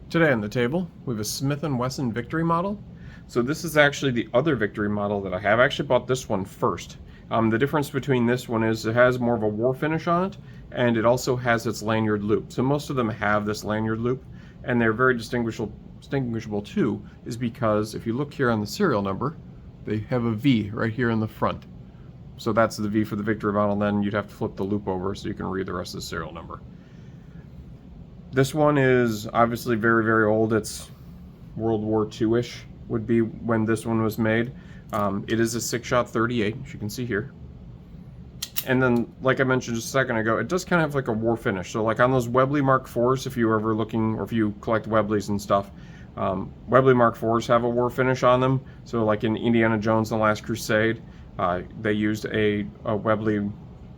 Today on the table, we have a Smith & Wesson Victory model. So this is actually the other Victory model that I have. I actually bought this one first. The difference between this one is it has more of a war finish on it, and it also has its lanyard loop. So most of them have this lanyard loop, and they're very distinguishable too, is because if you look here on the serial number, they have a V right here in the front. So that's the V for the Victory model, then you'd have to flip the loop over so you can read the rest of the serial number. This one is obviously very, very old. It's World War II-ish would be when this one was made. It is a 6-shot 38, as you can see here. And then, like I mentioned just a second ago, it does kind of have like a war finish. So like on those Webley Mark IVs, if you're ever looking, or if you collect Webleys and stuff, Webley Mark IVs have a war finish on them. So like in Indiana Jones and the Last Crusade, they used a Webley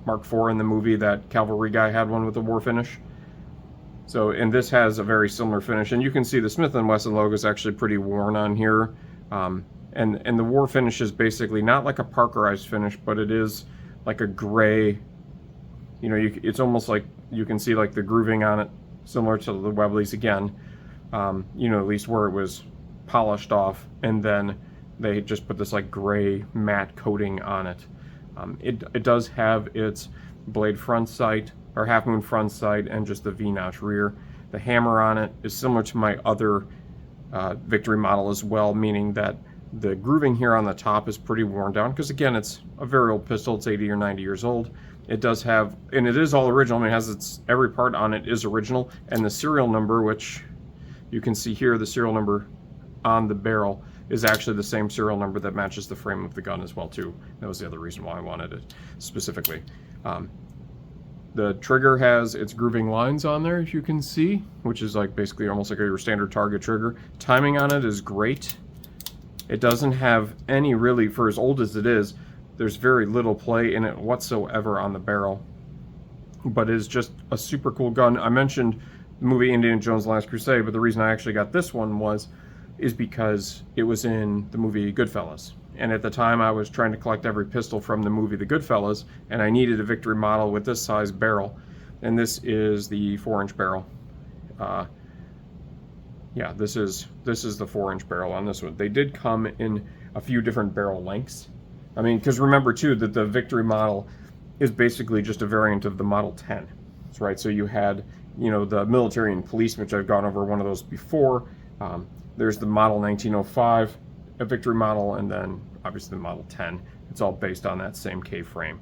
Mark IV in the movie. That cavalry guy had one with a war finish. So, and this has a very similar finish, and you can see the Smith & Wesson logo is actually pretty worn on here, and the war finish is basically not like a Parkerized finish, but it is like a gray, you know, it's almost like you can see like the grooving on it, similar to the Webleys again, you know, at least where it was polished off, and then they just put this like gray matte coating on it. It does have its blade front sight, or half moon front sight, and just the V-notch rear. The hammer on it is similar to my other Victory model as well, meaning that the grooving here on the top is pretty worn down, because again, it's a very old pistol. It's 80 or 90 years old. It does have, and it is all original. I mean, it has its, every part on it is original, and the serial number, which you can see here, the serial number on the barrel is actually the same serial number that matches the frame of the gun as well too. That was the other reason why I wanted it specifically. The trigger has its grooving lines on there, as you can see, which is like basically almost like your standard target trigger. Timing on it is great. It doesn't have any really, for as old as it is, there's very little play in it whatsoever on the barrel. But it is just a super cool gun. I mentioned the movie Indiana Jones and the Last Crusade, but the reason I actually got this one is because it was in the movie Goodfellas. And at the time I was trying to collect every pistol from the movie The Goodfellas, and I needed a Victory model with this size barrel. And this is the 4-inch barrel. Yeah, this is the 4-inch barrel on this one. They did come in a few different barrel lengths. I mean, because remember too that the Victory model is basically just a variant of the Model 10. That's right. So you had, you know, the military and police, which I've gone over one of those before. There's the Model 1905, a Victory model, and then obviously the Model 10. It's all based on that same K-frame.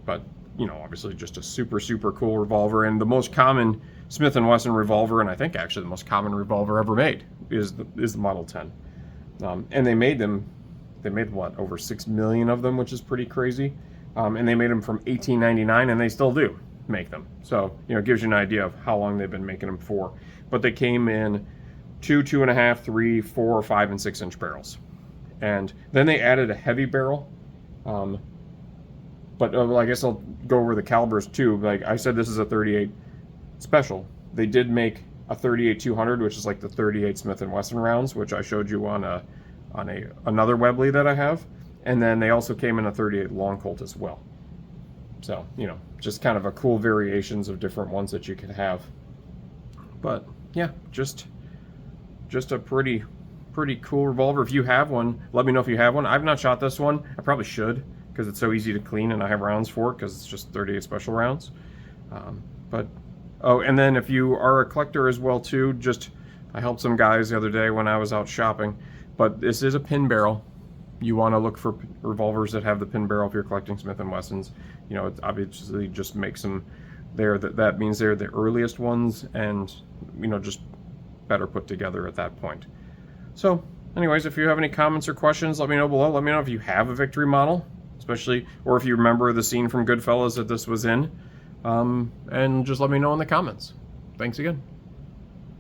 But, you know, obviously just a super, super cool revolver. And the most common Smith & Wesson revolver, and I think actually the most common revolver ever made, is the Model 10. And they made what, over 6 million of them, which is pretty crazy. And they made them from 1899, and they still do make them. So, you know, it gives you an idea of how long they've been making them for. But they came in 2, 2.5, 3, 4, 5, and 6-inch barrels. And then they added a heavy barrel. But I guess I'll go over the calibers too. Like I said, this is a 38 special. They did make a 38-200, which is like the 38 Smith & Wesson rounds, which I showed you on another Webley that I have. And then they also came in a 38 Long Colt as well. So, you know, just kind of a cool variations of different ones that you could have. But yeah, just a pretty cool revolver. If you have one, let me know if you have one. I've not shot this one. I probably should, because it's so easy to clean and I have rounds for it, because it's just 38 special rounds. Oh, and then if you are a collector as well too, I helped some guys the other day when I was out shopping, but this is a pin barrel. You want to look for revolvers that have the pin barrel if you're collecting Smith & Wessons. You know, it obviously just makes them there. That means they're the earliest ones, and, you know, just better put together at that point. So anyways, if you have any comments or questions, let me know below. Let me know if you have a Victory model, especially, or if you remember the scene from Goodfellas that this was in, and just let me know in the comments. Thanks again.